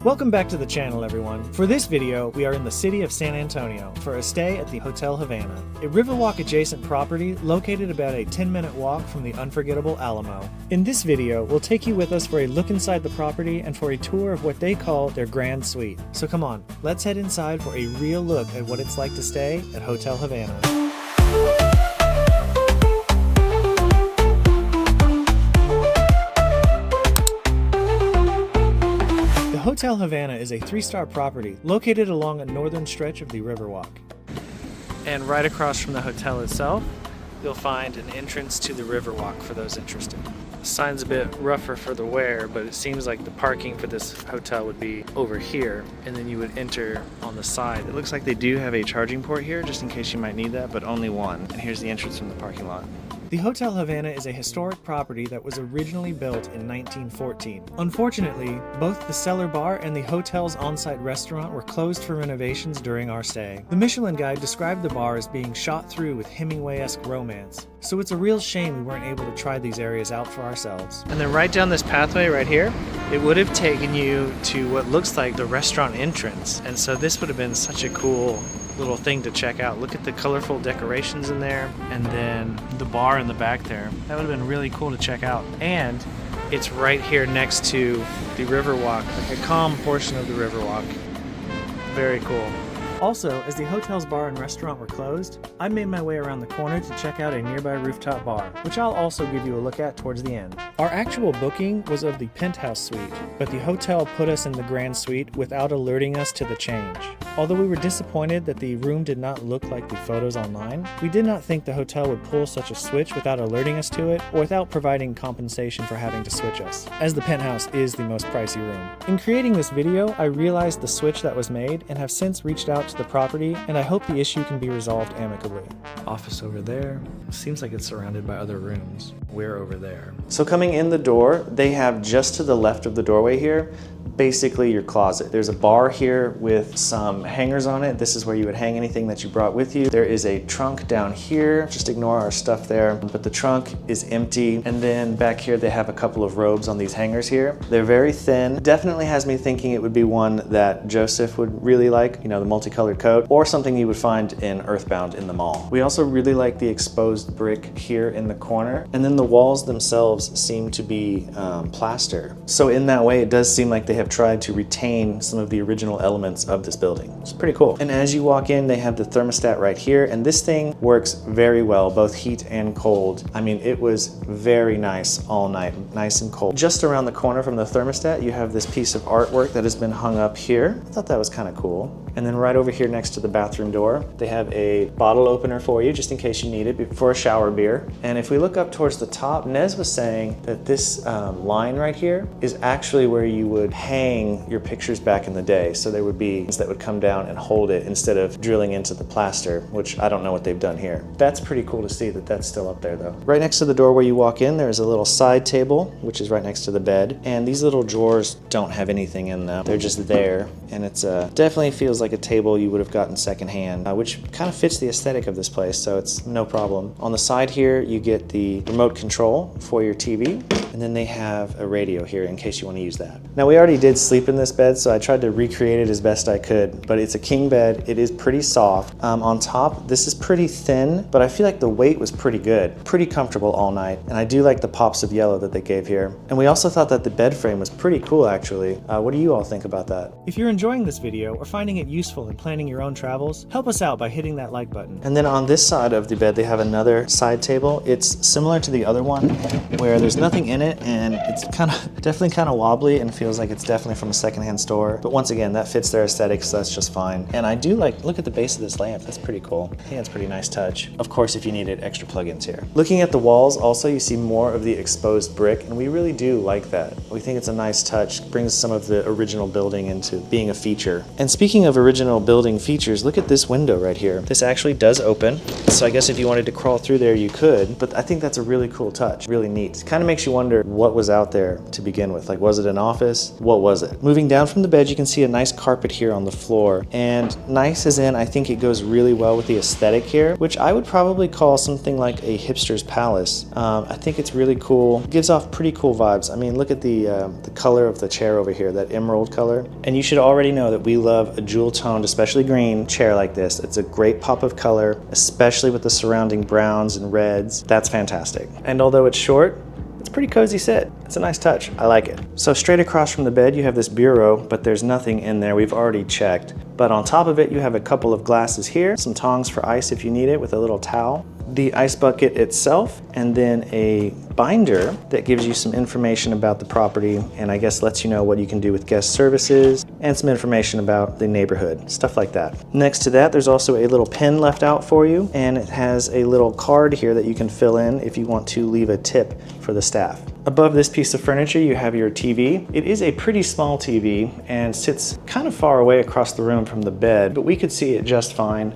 Welcome back to the channel, everyone. For this video, we are in the city of San Antonio for a stay at the Hotel Havana, a Riverwalk adjacent property located about a 10-minute walk from the unforgettable Alamo. In this video, we'll take you with us for a look inside the property and for a tour of what they call their Grand Suite. So come on, let's head inside for a real look at what it's like to stay at Hotel Havana. Hotel Havana is a 3-star property located along a northern stretch of the Riverwalk. And right across from the hotel itself, you'll find an entrance to the Riverwalk for those interested. The sign's a bit rougher for the wear, but it seems like the parking for this hotel would be over here, and then you would enter on the side. It looks like they do have a charging port here, just in case you might need that, but only one. And here's the entrance from the parking lot. The Hotel Havana is a historic property that was originally built in 1914. Unfortunately, both the Cellar bar and the hotel's on-site restaurant were closed for renovations during our stay. The Michelin guide described the bar as being shot through with Hemingway-esque romance, so it's a real shame we weren't able to try these areas out for ourselves. And then right down this pathway right here, it would have taken you to what looks like the restaurant entrance, and so this would have been such a cool little thing to check out. Look at the colorful decorations in there, and then the bar in the back there. That would have been really cool to check out. And it's right here next to the Riverwalk, like a calm portion of the Riverwalk. Very cool. Also, as the hotel's bar and restaurant were closed, I made my way around the corner to check out a nearby rooftop bar, which I'll also give you a look at towards the end. Our actual booking was of the Penthouse Suite, but the hotel put us in the Grand Suite without alerting us to the change. Although we were disappointed that the room did not look like the photos online, we did not think the hotel would pull such a switch without alerting us to it or without providing compensation for having to switch us, as the Penthouse is the most pricey room. In creating this video, I realized the switch that was made and have since reached out to the property, and I hope the issue can be resolved amicably. Office over there. Seems like it's surrounded by other rooms. We're over there. So coming in the door, they have just to the left of the doorway here, basically your closet. There's a bar here with some hangers on it. This is where you would hang anything that you brought with you. There is a trunk down here. Just ignore our stuff there, but the trunk is empty. And then back here, they have a couple of robes on these hangers here. They're very thin. Definitely has me thinking it would be one that Joseph would really like, you know, the multicolored coat, or something you would find in Earthbound in the mall. We also really like the exposed brick here in the corner. And then the walls themselves seem to be plaster. So in that way, it does seem like they have tried to retain some of the original elements of this building. It's pretty cool. And as you walk in, they have the thermostat right here, and this thing works very well, both heat and cold. I mean, it was very nice all night, nice and cold. Just around the corner from the thermostat, you have this piece of artwork that has been hung up here. I thought that was kind of cool. And then right over here next to the bathroom door, they have a bottle opener for you, just in case you need it for a shower beer. And if we look up towards the top, Nez was saying that this line right here is actually where you would hang your pictures back in the day. So there would be that would come down and hold it instead of drilling into the plaster, which I don't know what they've done here. That's pretty cool to see that that's still up there though. Right next to the door where you walk in, there's a little side table, which is right next to the bed. And these little drawers don't have anything in them. They're just there. And it's definitely feels like a table you would have gotten secondhand, which kind of fits the aesthetic of this place, so it's no problem. On the side here, you get the remote control for your TV, and then they have a radio here in case you want to use that. Now, we already did sleep in this bed, so I tried to recreate it as best I could, but it's a king bed. It is pretty soft. On top, this is pretty thin, but I feel like the weight was pretty good. Pretty comfortable all night, and I do like the pops of yellow that they gave here. And we also thought that the bed frame was pretty cool, actually. What do you all think about that? If you're enjoying this video or finding it useful in planning your own travels, help us out by hitting that like button. And then on this side of the bed, they have another side table. It's similar to the other one, where there's nothing in it, and it's definitely kind of wobbly and feels like it's definitely from a secondhand store. But once again, that fits their aesthetic, so that's just fine. And I do look at the base of this lamp. That's pretty cool. I think that's a pretty nice touch. Of course, if you needed extra plugins here. Looking at the walls, also you see more of the exposed brick, and we really do like that. We think it's a nice touch. Brings some of the original building into being a feature. And speaking of original building features, look at this window right here. This actually does open, so I guess if you wanted to crawl through there, you could, but I think that's a really cool touch, really neat. It kind of makes you wonder what was out there to begin with. Like, was it an office? What was it? Moving down from the bed, you can see a nice carpet here on the floor, and nice as in, I think it goes really well with the aesthetic here, which I would probably call something like a hipster's palace. I think it's really cool. It gives off pretty cool vibes. I mean, look at the color of the chair over here, that emerald color. And you should already know that we love a jewel toned, especially green, chair like this. It's a great pop of color, especially with the surrounding browns and reds. That's fantastic. And although it's short, it's a pretty cozy sit. It's a nice touch. I like it. So straight across from the bed, you have this bureau, but there's nothing in there. We've already checked. But on top of it, you have a couple of glasses here, some tongs for ice if you need it with a little towel, the ice bucket itself, and then a binder that gives you some information about the property and I guess lets you know what you can do with guest services and some information about the neighborhood, stuff like that. Next to that, there's also a little pen left out for you, and it has a little card here that you can fill in if you want to leave a tip for the staff. Above this piece of furniture, you have your TV. It is a pretty small TV and sits kind of far away across the room from the bed, but we could see it just fine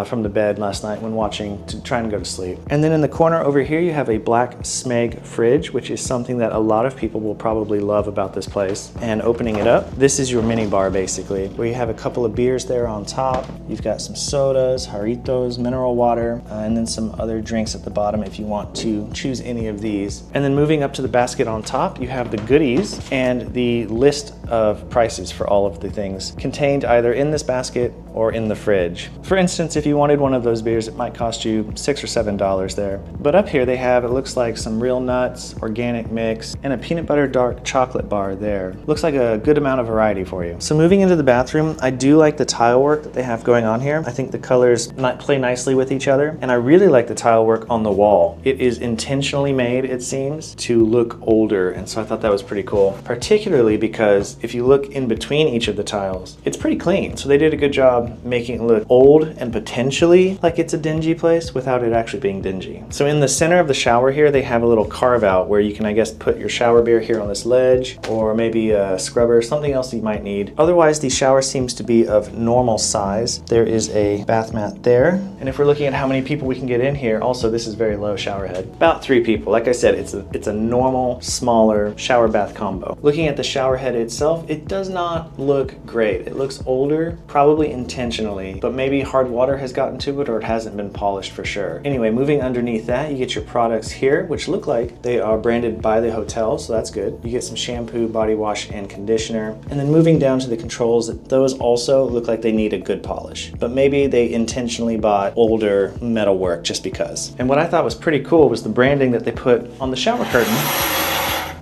from the bed last night when trying to go to sleep. And then in the corner over here, you have a black Smeg fridge, which is something that a lot of people will probably love about this place. And opening it up, this is your mini bar basically, where you have a couple of beers there on top. You've got some sodas, jarritos, mineral water, and then some other drinks at the bottom if you want to choose any of these. And then moving up to the basket on top, you have the goodies and the list of prices for all of the things contained either in this basket or in the fridge. For instance, if you wanted one of those beers, it might cost you $6 or $7 there. But up here they have, it looks like some real nuts, organic mix, and a peanut butter dark chocolate bar there. Looks like a good amount of variety for you. So moving into the bathroom, I do like the tile work that they have going on here. I think the colors play nicely with each other, and I really like the tile work on the wall. It is intentionally made, it seems, to look older, and so I thought that was pretty cool. Particularly because if you look in between each of the tiles, it's pretty clean. So they did a good job making it look old and potentially like it's a dingy place without it actually being dingy. So in the center of the shower here, they have a little carve out where you can, I guess, put your shower beer here on this ledge, or maybe a scrubber, something else you might need. Otherwise, the shower seems to be of normal size. There is a bath mat there. And if we're looking at how many people we can get in here, also this is very low shower head. About 3 people. Like I said, it's a normal, smaller shower bath combo. Looking at the shower head itself, it does not look great. It looks older, probably intentionally, but maybe hard water has gotten to it or it hasn't been polished for sure. Anyway, moving underneath that, you get your products here, which look like they are branded by the hotel, so that's good. You get some shampoo, body wash, and conditioner. And then moving down to the controls, those also look like they need a good polish, but maybe they intentionally bought older metal work just because. And what I thought was pretty cool was the branding that they put on the shower curtain.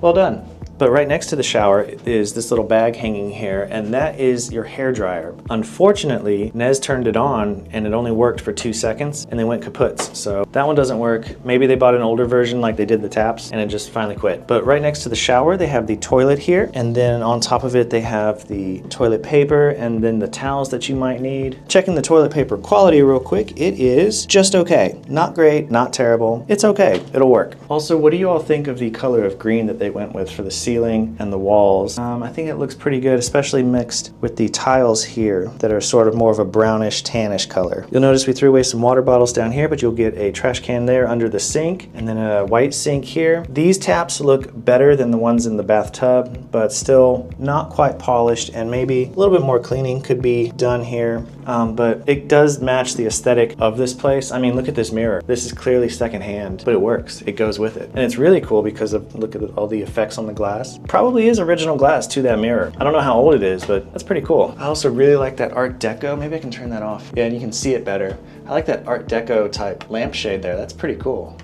Well done. But right next to the shower is this little bag hanging here, and that is your hair dryer. Unfortunately, Nez turned it on and it only worked for 2 seconds and they went kaputs. So that one doesn't work. Maybe they bought an older version like they did the taps and it just finally quit. But right next to the shower, they have the toilet here, and then on top of it, they have the toilet paper and then the towels that you might need. Checking the toilet paper quality real quick, it is just okay. Not great, not terrible. It's okay, it'll work. Also, what do you all think of the color of green that they went with for the ceiling and the walls? I think it looks pretty good, especially mixed with the tiles here that are sort of more of a brownish, tannish color. You'll notice we threw away some water bottles down here, but you'll get a trash can there under the sink, and then a white sink here. These taps look better than the ones in the bathtub, but still not quite polished, and maybe a little bit more cleaning could be done here. But it does match the aesthetic of this place. I mean, look at this mirror. This is clearly secondhand, but it works. It goes with it. And it's really cool because of, look at all the effects on the glass. Probably is original glass to that mirror. I don't know how old it is, but that's pretty cool. I also really like that Art Deco. Maybe I can turn that off. Yeah, and you can see it better. I like that Art Deco type lampshade there. That's pretty cool.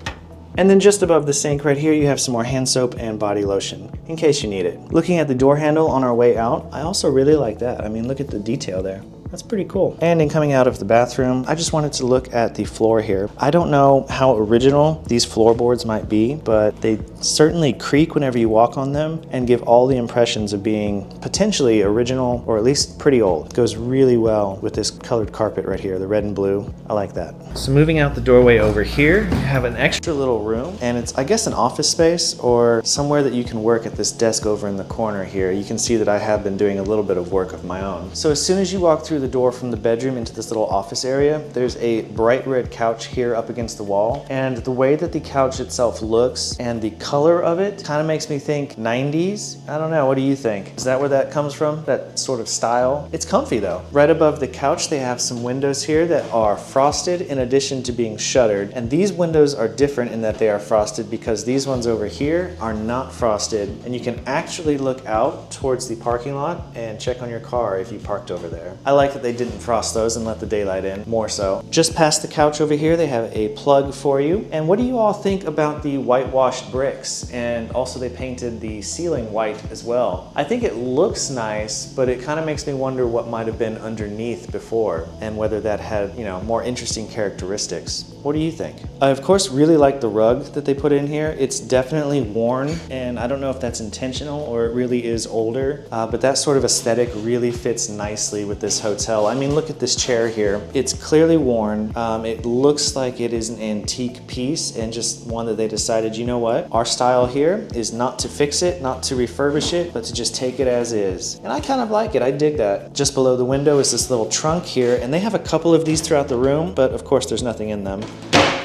And then just above the sink right here, you have some more hand soap and body lotion, in case you need it. Looking at the door handle on our way out, I also really like that. I mean, look at the detail there. That's pretty cool. And in coming out of the bathroom, I just wanted to look at the floor here. I don't know how original these floorboards might be, but they certainly creak whenever you walk on them and give all the impressions of being potentially original or at least pretty old. It goes really well with this colored carpet right here, the red and blue. I like that. So moving out the doorway over here, you have an extra little room, and it's, I guess, an office space or somewhere that you can work at this desk over in the corner here. You can see that I have been doing a little bit of work of my own. So as soon as you walk through the door from the bedroom into this little office area, there's a bright red couch here up against the wall. And the way that the couch itself looks and the color of it kind of makes me think 90s. I don't know, what do you think? Is that where that comes from? That sort of style? It's comfy though. Right above the couch, they have some windows here that are frosted in addition to being shuttered. And these windows are different in that they are frosted because these ones over here are not frosted. And you can actually look out towards the parking lot and check on your car if you parked over there. I like that they didn't frost those and let the daylight in more so. Just past the couch over here, they have a plug for you. And what do you all think about the whitewashed bricks? And also they painted the ceiling white as well. I think it looks nice, but it kind of makes me wonder what might have been underneath before and whether that had, you know, more interesting characteristics. What do you think? I of course really like the rug that they put in here. It's definitely worn, and I don't know if that's intentional or it really is older, but that sort of aesthetic really fits nicely with this hotel. I mean, look at this chair here. It's clearly worn. It looks like it is an antique piece and just one that they decided, you know what? Our style here is not to fix it, not to refurbish it, but to just take it as is. And I kind of like it. I dig that. Just below the window is this little trunk here, and they have a couple of these throughout the room, but of course there's nothing in them.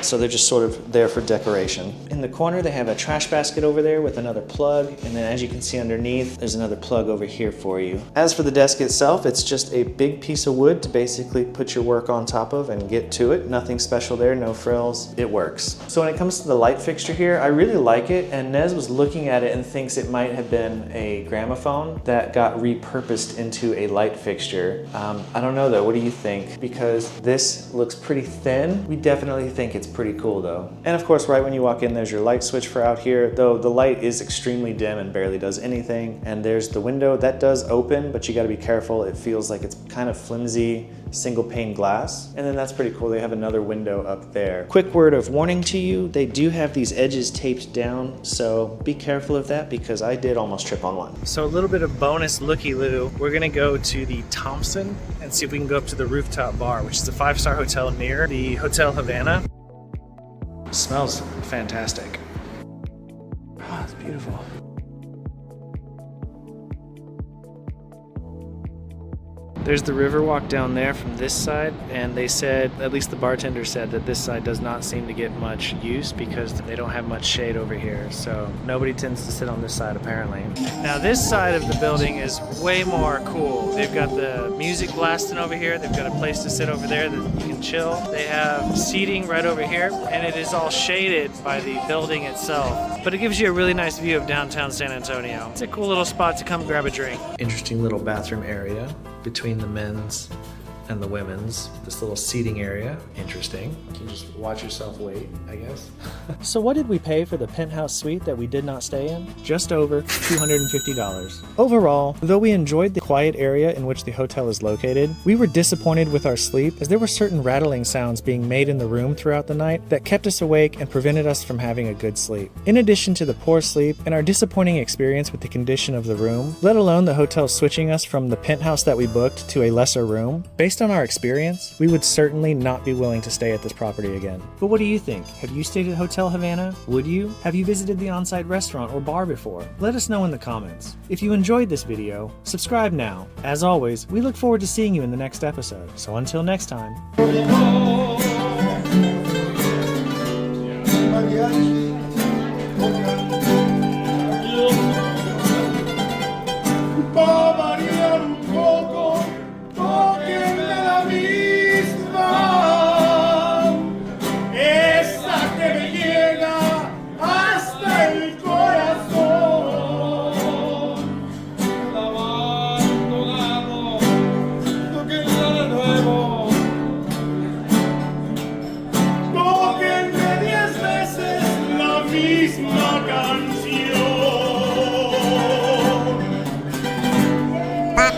So they're just sort of there for decoration. In the corner, they have a trash basket over there with another plug. And then as you can see underneath, there's another plug over here for you. As for the desk itself, it's just a big piece of wood to basically put your work on top of and get to it. Nothing special there, no frills. It works. So when it comes to the light fixture here, I really like it. And Nez was looking at it and thinks it might have been a gramophone that got repurposed into a light fixture. I don't know though, what do you think? Because this looks pretty thin. We definitely think it's pretty cool though. And of course, right when you walk in, there's your light switch for out here, though the light is extremely dim and barely does anything. And there's the window that does open, but you gotta be careful. It feels like it's kind of flimsy, single pane glass. And then that's pretty cool. They have another window up there. Quick word of warning to you, they do have these edges taped down, so be careful of that because I did almost trip on one. So a little bit of bonus looky-loo. We're gonna go to the Thompson and see if we can go up to the rooftop bar, which is a 5-star hotel near the Hotel Havana. It smells fantastic. Oh, it's beautiful. There's the Riverwalk down there from this side, and they said, at least the bartender said, that this side does not seem to get much use because they don't have much shade over here, so nobody tends to sit on this side apparently. Now this side of the building is way more cool. They've got the music blasting over here, they've got a place to sit over there that you can chill. They have seating right over here, and it is all shaded by the building itself. But it gives you a really nice view of downtown San Antonio. It's a cool little spot to come grab a drink. Interesting little bathroom area between the men's and the women's. This little seating area, interesting. You can just watch yourself wait, I guess. So what did we pay for the penthouse suite that we did not stay in? Just over $250. Overall, though we enjoyed the quiet area in which the hotel is located, we were disappointed with our sleep as there were certain rattling sounds being made in the room throughout the night that kept us awake and prevented us from having a good sleep. In addition to the poor sleep and our disappointing experience with the condition of the room, let alone the hotel switching us from the penthouse that we booked to a lesser room, based on our experience, we would certainly not be willing to stay at this property again. But what do you think? Have you stayed at Hotel Havana? Would you? Have you visited the on-site restaurant or bar before? Let us know in the comments. If you enjoyed this video, subscribe now. As always, we look forward to seeing you in the next episode. So until next time.